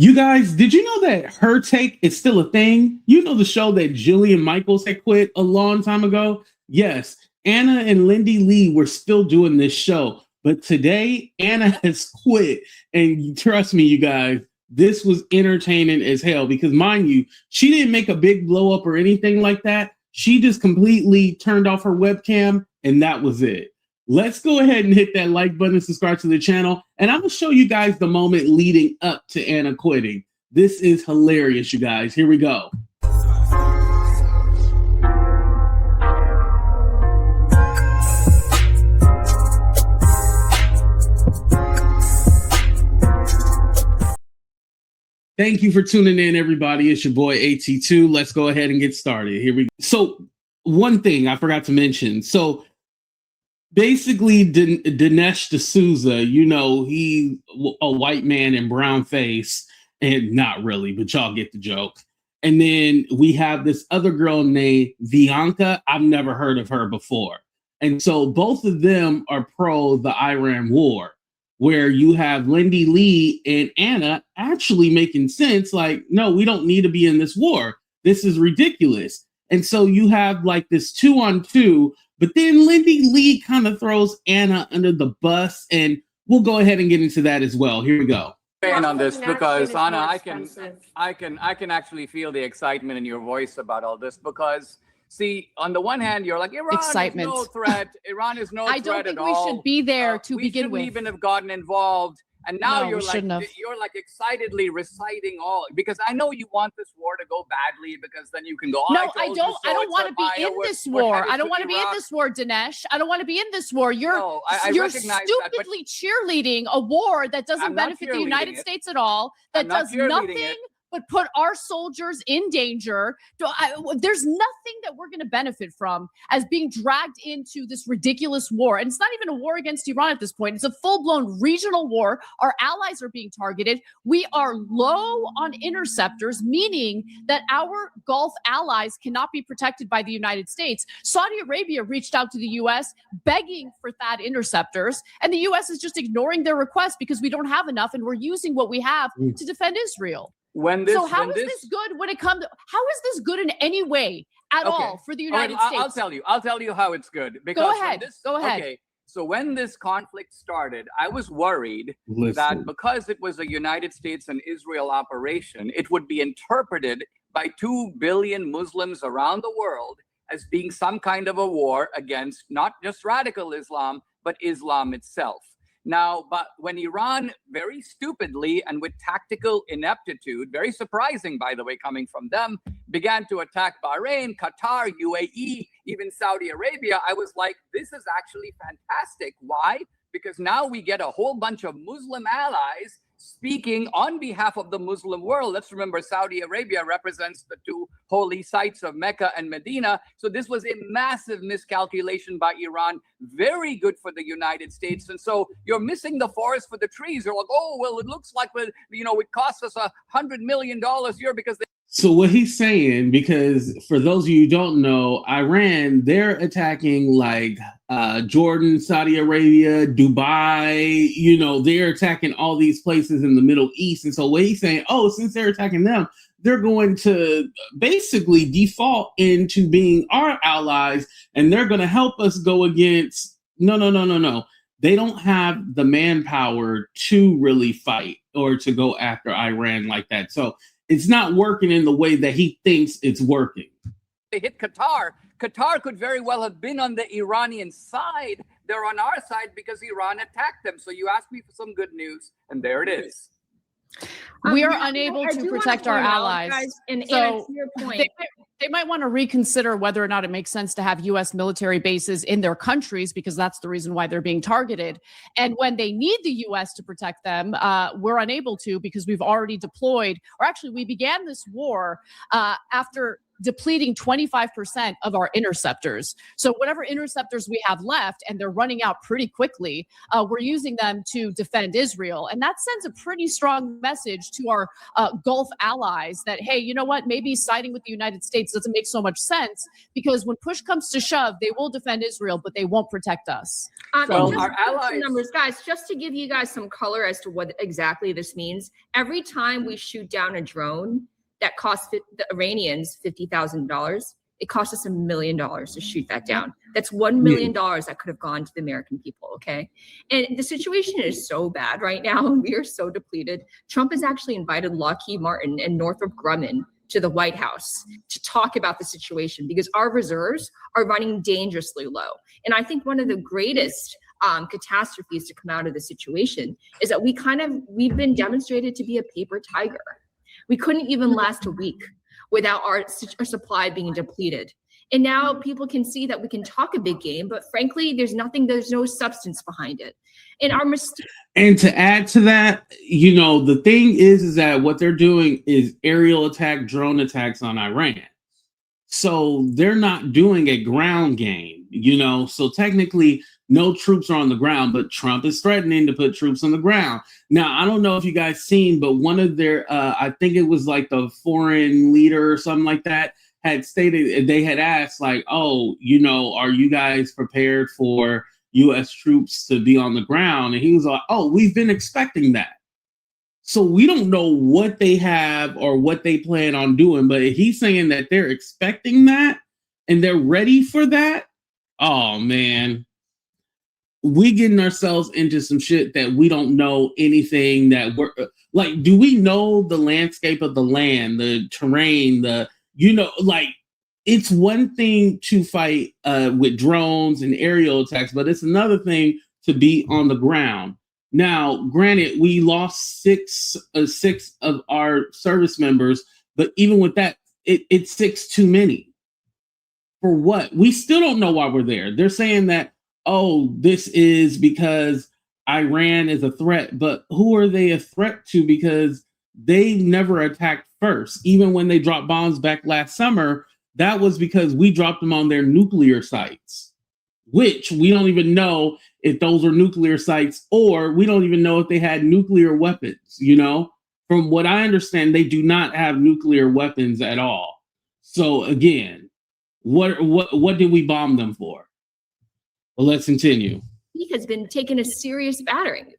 You guys, did you know that Her Take is still a thing? You know the show that Jillian Michaels had quit a long time ago? Yes, Anna and Lindy Li were still doing this show, but today Anna has quit. And trust me, you guys, this was entertaining as hell because, mind you, she didn't make a big blow up or anything like that. She just completely turned off her webcam, and that was it. Let's go ahead and hit that like button and subscribe to the channel. And I'm going to show you guys the moment leading up to Anna quitting. This is hilarious, you guys. Here we go. Thank you for tuning in, everybody. It's your boy AT2. Let's go ahead and get started. Here we go. So one thing I forgot to mention. So basically, Dinesh D'Souza, you know, he's a white man in brown face, and not really, but y'all get the joke. And then we have this other girl named Bianca. I've never heard of her before. And so both of them are pro the Iran war, where you have Lindy Li and Anna actually making sense. Like, no, we don't need to be in this war. This is ridiculous. And so you have like this 2-on-2. But then Lindy Li kind of throws Anna under the bus, and we'll go ahead and get into that as well. Here we go. On this because Anna, I can actually feel the excitement in your voice about all this because see, on the one hand, you're like Iran is no threat. Iran is no threat at all. I don't think we should be there to begin with. We shouldn't even have gotten involved. And now you're like excitedly reciting all because I know you want this war to go badly because then you can go. No, I don't want to be in this war. I don't want to be in this war, Dinesh. I don't want to be in this war. You're stupidly cheerleading a war that doesn't benefit the United States at all. That does nothing but put our soldiers in danger. There's nothing that we're going to benefit from as being dragged into this ridiculous war. And it's not even a war against Iran at this point. It's a full-blown regional war. Our allies are being targeted. We are low on interceptors, meaning that our Gulf allies cannot be protected by the United States. Saudi Arabia reached out to the U.S. begging for THAAD interceptors, and the U.S. is just ignoring their request because we don't have enough, and we're using what we have to defend Israel. How is this good when it comes to, how is this good in any way at all for the United States? I'll tell you how it's good. Because go ahead. Okay. So when this conflict started, I was worried that because it was a United States and Israel operation, it would be interpreted by 2 billion Muslims around the world as being some kind of a war against not just radical Islam, but Islam itself. Now, but when Iran very stupidly and with tactical ineptitude, very surprising, by the way, coming from them, began to attack Bahrain, Qatar, UAE, even Saudi Arabia, I was like, this is actually fantastic. Why? Because now we get a whole bunch of Muslim allies speaking on behalf of the Muslim world. Let's remember Saudi Arabia represents the 2 holy sites of Mecca and Medina. So this was a massive miscalculation by Iran. Very good for the United States. And so you're missing the forest for the trees. You're like, oh, well, it looks like, it cost us $100 million a year because they. So what he's saying, because for those of you who don't know, Iran, they're attacking like Jordan, Saudi Arabia, Dubai, they're attacking all these places in the Middle East. And so what he's saying, since they're attacking them, they're going to basically default into being our allies and they're going to help us go against. No. They don't have the manpower to really fight or to go after Iran like that. So it's not working in the way that he thinks it's working. They hit Qatar. Qatar could very well have been on the Iranian side. They're on our side because Iran attacked them. So you asked me for some good news, and there it is. We are unable to protect our allies. And so to your point, they might want to reconsider whether or not it makes sense to have U.S. military bases in their countries, because that's the reason why they're being targeted. And when they need the U.S. to protect them, we're unable to because we've already deployed, or actually we began this war after depleting 25% of our interceptors. So whatever interceptors we have left, and they're running out pretty quickly, we're using them to defend Israel. And that sends a pretty strong message to our Gulf allies that, hey, you know what, maybe siding with the United States States doesn't make so much sense, because when push comes to shove, they will defend Israel, but they won't protect us. So our allies, numbers, guys, just to give you guys some color as to what exactly this means, every time we shoot down a drone that costs the Iranians $50,000, it costs us $1 million to shoot that down. That's $1 million that could have gone to the American people, okay? And the situation is so bad right now. We are so depleted. Trump has actually invited Lockheed Martin and Northrop Grumman to the White House to talk about the situation, because our reserves are running dangerously low. And I think one of the greatest catastrophes to come out of the situation is that we've been demonstrated to be a paper tiger. We couldn't even last a week without our supply being depleted. And now people can see that we can talk a big game, but frankly, there's no substance behind it. And to add to that, the thing is that what they're doing is aerial attack, drone attacks on Iran. So they're not doing a ground game, so technically no troops are on the ground, but Trump is threatening to put troops on the ground. Now, I don't know if you guys seen, but one of their, I think it was like the foreign leader or something like that, had stated, they had asked like, oh, are you guys prepared for U.S. troops to be on the ground? And he was like, oh, we've been expecting that. So we don't know what they have or what they plan on doing, but he's saying that they're expecting that and they're ready for that. Oh, man. We getting ourselves into some shit that we don't know anything that we're like. Do we know the landscape of the land, the terrain, it's one thing to fight with drones and aerial attacks, but it's another thing to be on the ground. Now, granted, we lost six of our service members, but even with that, it's 6 too many. For what? We still don't know why we're there. They're saying that, oh, this is because Iran is a threat, but who are they a threat to? Because they never attacked first. Even when they dropped bombs back last summer, that was because we dropped them on their nuclear sites, which we don't even know if those are nuclear sites, or we don't even know if they had nuclear weapons. From what I understand, they do not have nuclear weapons at all. So again, what did we bomb them for? Well, let's continue. He has been taking a serious battering.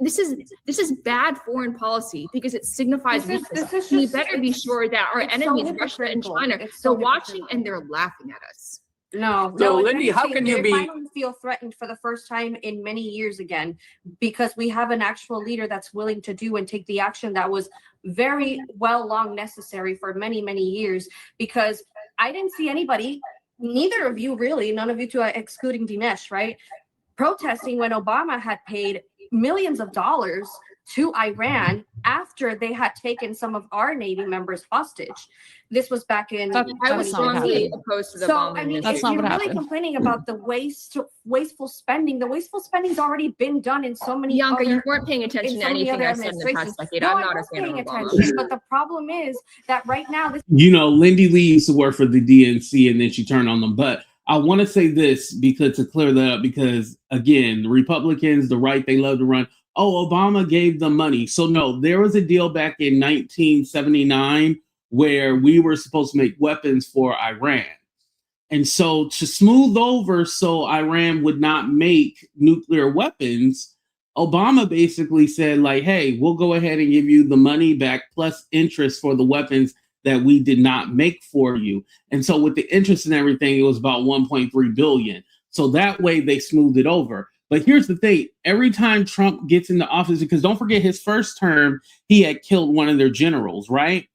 This is bad foreign policy, because it signifies weakness. We better be sure that our enemies, Russia and China, they're watching and they're laughing at us. No, Lindy, how can you finally feel threatened for the first time in many years again, because we have an actual leader that's willing to do and take the action that was very long necessary for many, many years? Because I didn't see anybody, neither of you really, none of you two, excluding Dinesh, right, protesting when Obama had paid millions of dollars to Iran after they had taken some of our Navy members hostage. This was back in. I was strongly opposed to the bombing. I mean, That's if not you're what really happened. complaining about the wasteful spending, the wasteful spending's already been done in so many. Bianca, other, you weren't paying attention to anything I said in the past decade. I'm not a fan of Obama. But the problem is that right now, Lindy Li used to work for the DNC, and then she turned on them. But I want to say this because to clear that up, because again, the Republicans, the right, they love to run. Oh, Obama gave them money. So no, there was a deal back in 1979 where we were supposed to make weapons for Iran. And so to smooth over so Iran would not make nuclear weapons, Obama basically said like, hey, we'll go ahead and give you the money back plus interest for the weapons that we did not make for you. And so with the interest and everything, it was about 1.3 billion. So that way they smoothed it over. But here's the thing, every time Trump gets into office, because don't forget his first term, he had killed one of their generals, right?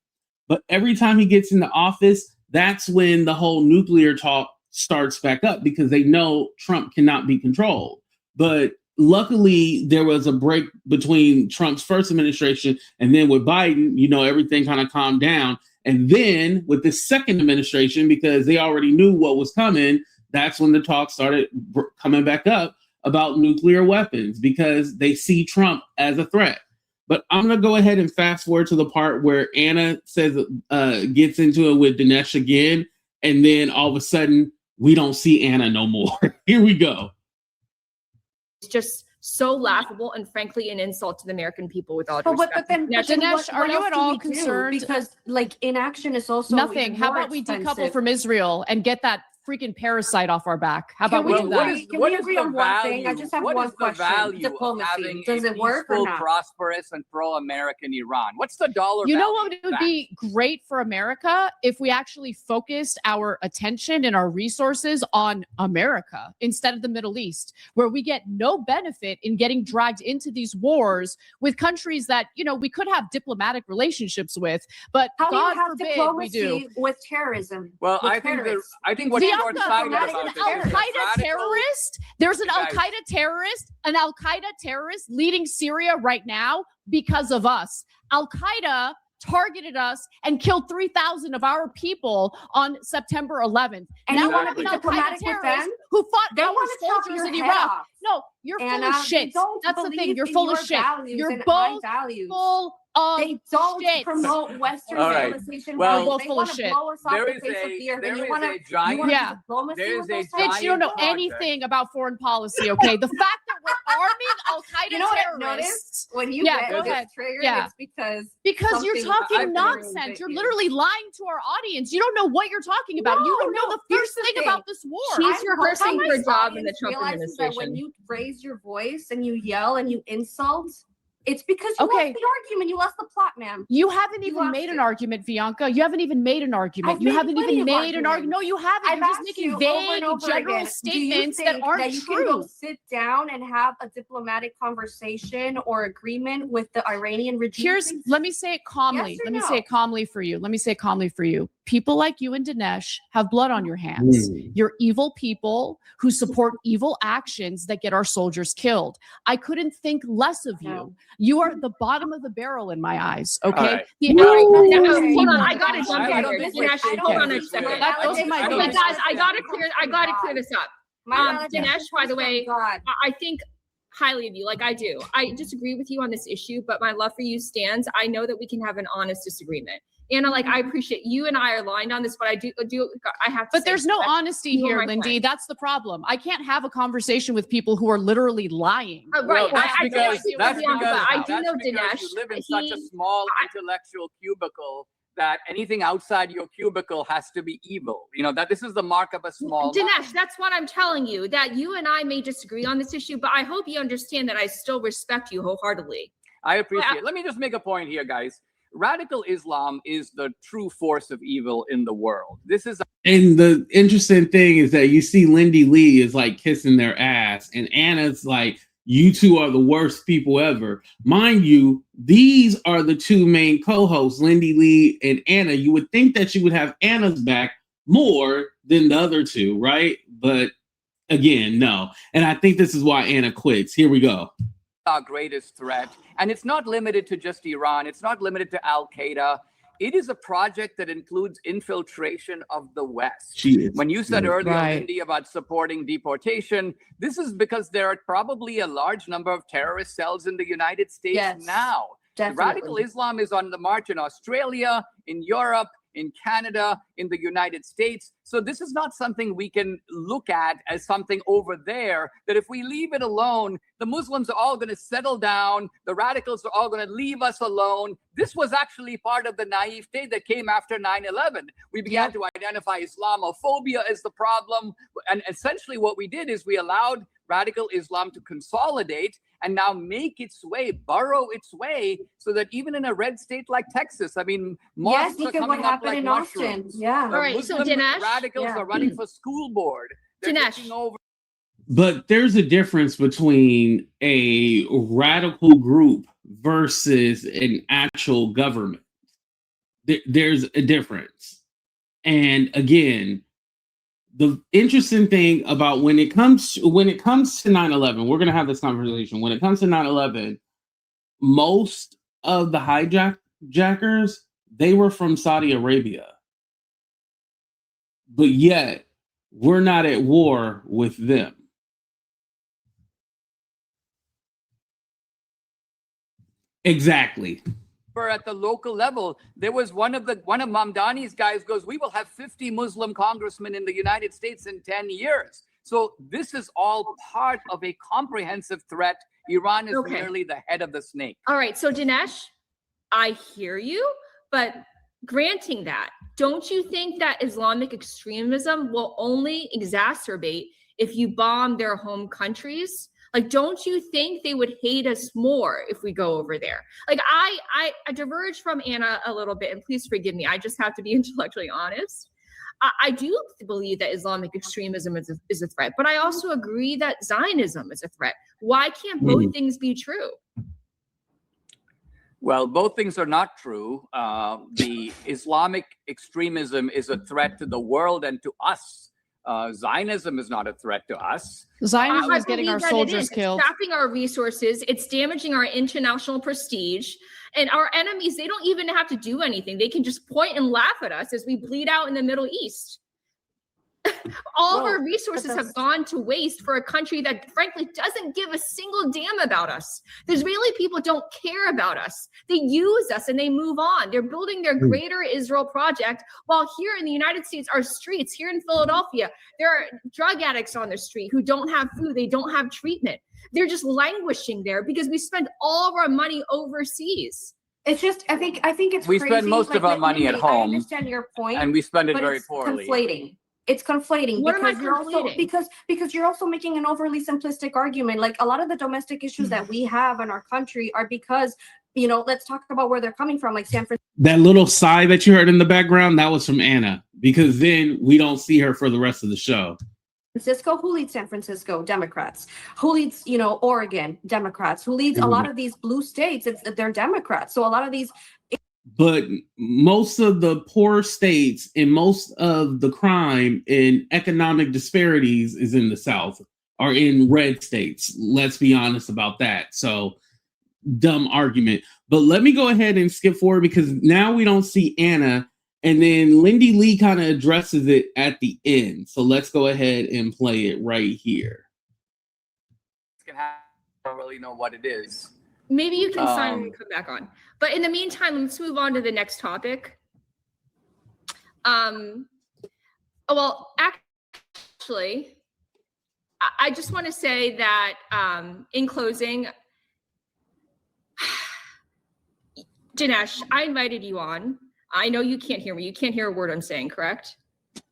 But every time he gets into office, that's when the whole nuclear talk starts back up, because they know Trump cannot be controlled. But luckily, there was a break between Trump's first administration and then with Biden, everything kind of calmed down. And then with the second administration, because they already knew what was coming, that's when the talk started coming back up about nuclear weapons, because they see Trump as a threat. But I'm going to go ahead and fast forward to the part where Anna says, gets into it with Dinesh again. And then all of a sudden, we don't see Anna no more. Here we go. It's just so laughable and frankly an insult to the American people with all due respect. But then Dinesh, are you at all concerned? Because like inaction is also nothing. How about we decouple from Israel and get that freaking parasite off our back? How about we do that? Can we agree on one thing? I just have one question. Diplomacy. Does it work or not? Prosperous and pro-American Iran. What's the dollar? You know what would be great for America if we actually focused our attention and our resources on America instead of the Middle East, where we get no benefit in getting dragged into these wars with countries that, you know, we could have diplomatic relationships with, but God forbid we do. With terrorism. Well, I think what There's an Al-Qaeda terrorist. There's an Al-Qaeda terrorist leading Syria right now because of us. Al-Qaeda targeted us and killed 3,000 of our people on September 11th. And now you want to be diplomatic with them? Who fought our soldiers in Iraq? No, you're full of shit. That's the thing. You're full of shit. You're both full of they don't shit. Promote Western civilization. Well, both full of shit. There is a giant. Bitch, you don't know anything about foreign policy, okay? The fact that we're arming Al-Qaeda terrorists. When you get triggered, it's because you're talking nonsense. You're literally lying to our audience. You don't know what you're talking about. You don't know the first thing about this war. She's rehearsing for a job in the Trump administration. When you raise your voice and you yell and you insult, it's because you lost the argument. You lost the plot, ma'am. You haven't even made an argument, Bianca. You haven't even made an argument. You haven't even made an argument. No, you haven't. You're just making vague, general statements that aren't true. You can go sit down and have a diplomatic conversation or agreement with the Iranian regime? Let me say it calmly. Let me say it calmly for you. People like you and Dinesh have blood on your hands. You're evil people who support evil actions that get our soldiers killed. I couldn't think less of you. You are the bottom of the barrel in my eyes. Okay. Hold on. I gotta jump in here. Dinesh, hold on a second. Guys, I gotta clear this up. Dinesh, by the way, I think highly of you, like I do. I disagree with you on this issue, but my love for you stands. I know that we can have an honest disagreement. Anna, like I appreciate you and I are aligned on this, but I have to. But there's no honesty here, Lindy. That's the problem. I can't have a conversation with people who are literally lying. Right. That's because I do know Dinesh. You live in such a small intellectual cubicle that anything outside your cubicle has to be evil. You know, that this is the mark of a small Dinesh, that's what I'm telling you, that you and I may disagree on this issue, but I hope you understand that I still respect you wholeheartedly. I appreciate it. Let me just make a point here, guys. Radical Islam is the true force of evil in the world. And the interesting thing is that you see Lindy Li is like kissing their ass, and Anna's like, you two are the worst people ever. Mind you, these are the two main co-hosts, Lindy Li and Anna. You would think that you would have Anna's back more than the other two, right? But again, no. And I think this is why Anna quits. Here we go. Our greatest threat. And it's not limited to just Iran. It's not limited to Al-Qaeda. It is a project that includes infiltration of the West. When you said earlier, Lindy, about supporting deportation, this is because there are probably a large number of terrorist cells in the United States now. Definitely. Radical Islam is on the march in Australia, in Europe, in Canada, in the United States. So this is not something we can look at as something over there, that if we leave it alone, the Muslims are all going to settle down. The radicals are all going to leave us alone. This was actually part of the naivete that came after 9/11. We began to identify Islamophobia as the problem. And essentially what we did is we allowed radical Islam to consolidate and now make its way, burrow its way, so that even in a red state like Texas, I mean, mosques are coming up like mushrooms. All right, so Dinesh, radicals are running for school board. Dinesh. But there's a difference between a radical group versus an actual government. There's a difference. And again, the interesting thing about when it comes to 9/11, we're going to have this conversation. When it comes to 9/11, most of the hijackers, they were from Saudi Arabia. But yet, we're not at war with them. Exactly. At the local level, there was one of Mamdani's guys goes, we will have 50 Muslim congressmen in the United States in 10 years. So this is all part of a comprehensive threat Iran is merely the head of the snake. All right. So Dinesh, I hear you, but granting that, don't you think that Islamic extremism will only exacerbate if you bomb their home countries? Like, don't you think they would hate us more if we go over there? Like, I diverge from Anna a little bit, and please forgive me. I just have to be intellectually honest. I do believe that Islamic extremism is a threat, but I also agree that Zionism is a threat. Why can't both things be true? Well, both things are not true. The Islamic extremism is a threat to the world and to us. Zionism is not a threat to us. Zionism is getting our soldiers killed. It's sapping our resources. It's damaging our international prestige. And our enemies, they don't even have to do anything. They can just point and laugh at us as we bleed out in the Middle East. All of our resources have gone to waste for a country that frankly doesn't give a single damn about us. The Israeli people don't care about us. They use us and they move on. They're building their greater Israel project, while here in the United States, our streets, here in Philadelphia, there are drug addicts on the street who don't have food. They don't have treatment. They're just languishing there because we spend all of our money overseas. It's just, I think it's we crazy. spend most of our money at home. I understand your point, and we spend it but very it's poorly. Conflating. It's conflating. What am I you're also conflating? because you're also making an overly simplistic argument. Like, a lot of the domestic issues that we have in our country are because, let's talk about where they're coming from, like San Francisco. That little sigh that you heard in the background, that was from Anna, because then we don't see her for the rest of the show. Who leads San Francisco? Democrats. Who leads, Oregon? Democrats. Who leads a lot of these blue states? They're Democrats. So a lot of these. But most of the poor states and most of the crime and economic disparities is in the South, or in red states. Let's be honest about that. So, dumb argument. But let me go ahead and skip forward, because now we don't see Anna. And then Lindy Li kind of addresses it at the end. So let's go ahead and play it right here. I don't really know what it is. Maybe you can sign and come back on. But in the meantime, let's move on to the next topic. Well, actually, I just want to say that in closing, Dinesh, I invited you on. I know you can't hear me. You can't hear a word I'm saying, correct?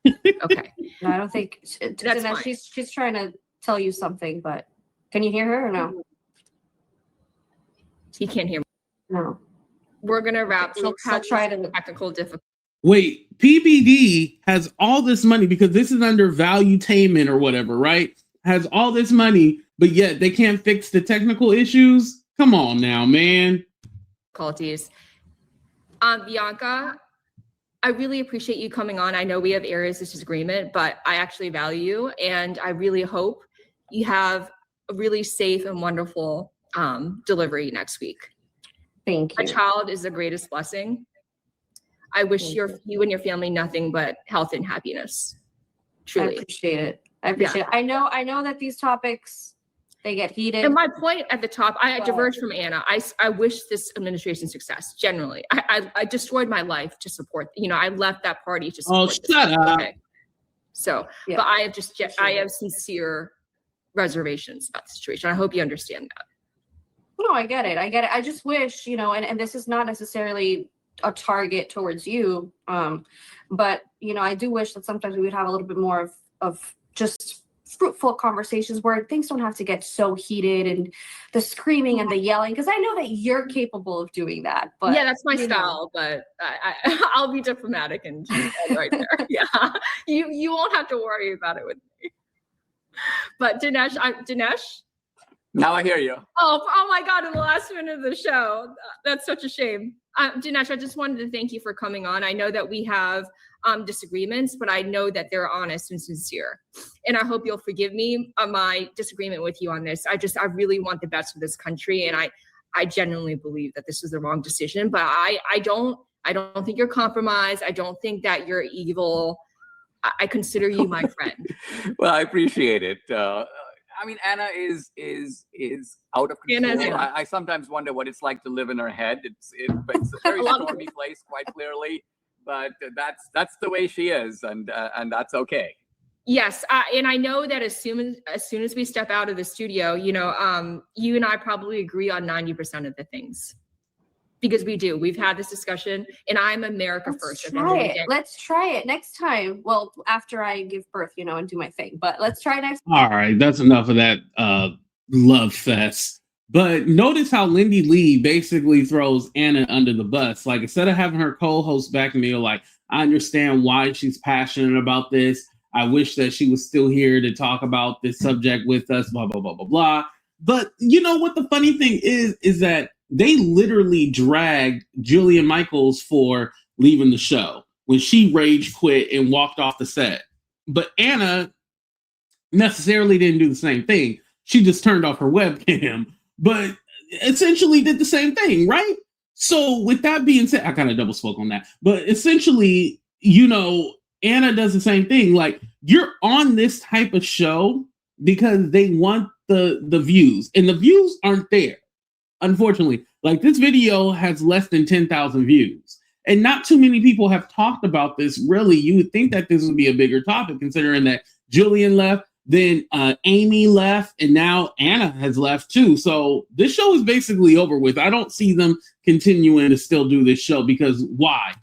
Okay. No, I don't think That's fine. She's trying to tell you something, but can you hear her or no? He can't hear me. No. We're gonna wrap. She'll try to technical difficulty. Wait, PBD has all this money, because this is under valuetainment or whatever, right? Has all this money, but yet they can't fix the technical issues. Come on now, man. Difficulties. Bianca, I really appreciate you coming on. I know we have areas of disagreement, but I actually value you, and I really hope you have a really safe and wonderful delivery next week. Thank you. A child is the greatest blessing. I wish you and your family nothing but health and happiness. Truly. I appreciate it. I know that these topics, they get heated. And my point at the top, I diverge from Anna. I wish this administration success. Generally, I destroyed my life to support. I left that party to support. Oh, shut up. Okay. So, yeah, but I have sincere reservations about the situation. I hope you understand that. No, I get it. I just wish, and this is not necessarily a target towards you, but I do wish that sometimes we would have a little bit more of just fruitful conversations where things don't have to get so heated and the screaming and the yelling, because I know that you're capable of doing that. But yeah, that's my style. But I'll be diplomatic and right there. Yeah, you won't have to worry about it with me. But Dinesh. Now I hear you. Oh my God! In the last minute of the show, that's such a shame. Dinesh, I just wanted to thank you for coming on. I know that we have disagreements, but I know that they're honest and sincere. And I hope you'll forgive me my disagreement with you on this. I really want the best for this country, and I genuinely believe that this is the wrong decision. But I don't think you're compromised. I don't think that you're evil. I consider you my friend. Well, I appreciate it. Anna is out of control. I sometimes wonder what it's like to live in her head. It's a very stormy place, quite clearly. But that's the way she is, and that's okay. Yes, and I know that as soon as we step out of the studio, you and I probably agree on 90% of the things. Because we do. We've had this discussion, and I'm America first. Let's try it next time. Well, after I give birth, and do my thing. But let's try next. All right, that's enough of that love fest. But notice how Lindy Li basically throws Anna under the bus. Like, instead of having her co-host back in the like, I understand why she's passionate about this. I wish that she was still here to talk about this subject with us, blah, blah, blah, blah, blah. But you know what the funny thing is that they literally dragged Jillian Michaels for leaving the show when she rage quit and walked off the set. But Anna necessarily didn't do the same thing. She just turned off her webcam, but essentially did the same thing, right? So with that being said, I kind of double spoke on that. But essentially, Anna does the same thing. Like, you're on this type of show because they want the views, and the views aren't there. Unfortunately, like, this video has less than 10,000 views, and not too many people have talked about this. Really, you would think that this would be a bigger topic, considering that Jillian left, then Amy left, and now Anna has left too. So this show is basically over with. I don't see them continuing to still do this show because why?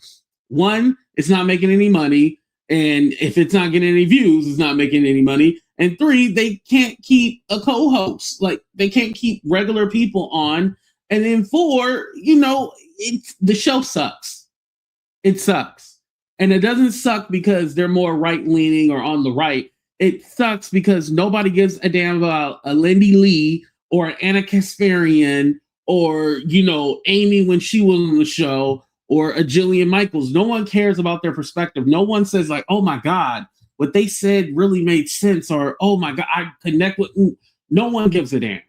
One, it's not making any money, and if it's not getting any views, it's not making any money. And three, they can't keep a co-host. Like, they can't keep regular people on. And then four, the show sucks. It sucks. And it doesn't suck because they're more right-leaning or on the right. It sucks because nobody gives a damn about a Lindy Li or Anna Kasparian or, Amy when she was on the show or a Jillian Michaels. No one cares about their perspective. No one says like, oh my God, what they said really made sense, or oh my God, I connect with. No one gives a damn.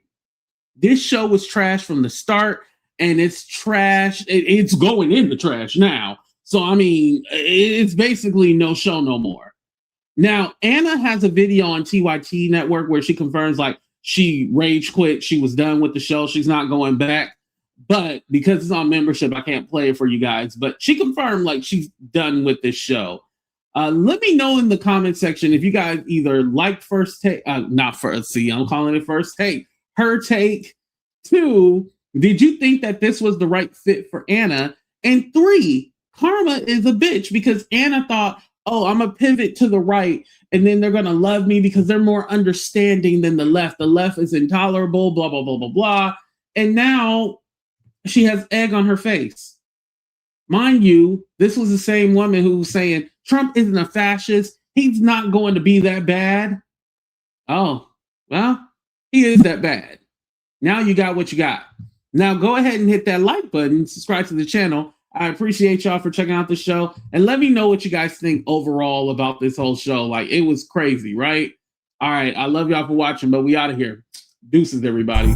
This show was trash from the start, and it's trash. It's going in the trash now. So I mean, it's basically no show no more. Now Anna has a video on TYT Network where she confirms like she rage quit. She was done with the show. She's not going back. But because it's on membership, I can't play it for you guys. But she confirmed like she's done with this show. Let me know in the comment section if you guys either liked First Take, not First, see, I'm calling it First Take, her take. 2, did you think that this was the right fit for Anna? And 3, karma is a bitch because Anna thought, oh, I'm going to pivot to the right and then they're going to love me because they're more understanding than the left. The left is intolerable, blah, blah, blah, blah, blah. And now she has egg on her face. Mind you, this was the same woman who was saying Trump isn't a fascist. He's not going to be that bad. Oh, well, he is that bad. Now you got what you got. Now go ahead and hit that like button, subscribe to the channel. I appreciate y'all for checking out the show. And let me know what you guys think overall about this whole show. Like, it was crazy, right? All right, I love y'all for watching, but we out of here. Deuces, everybody.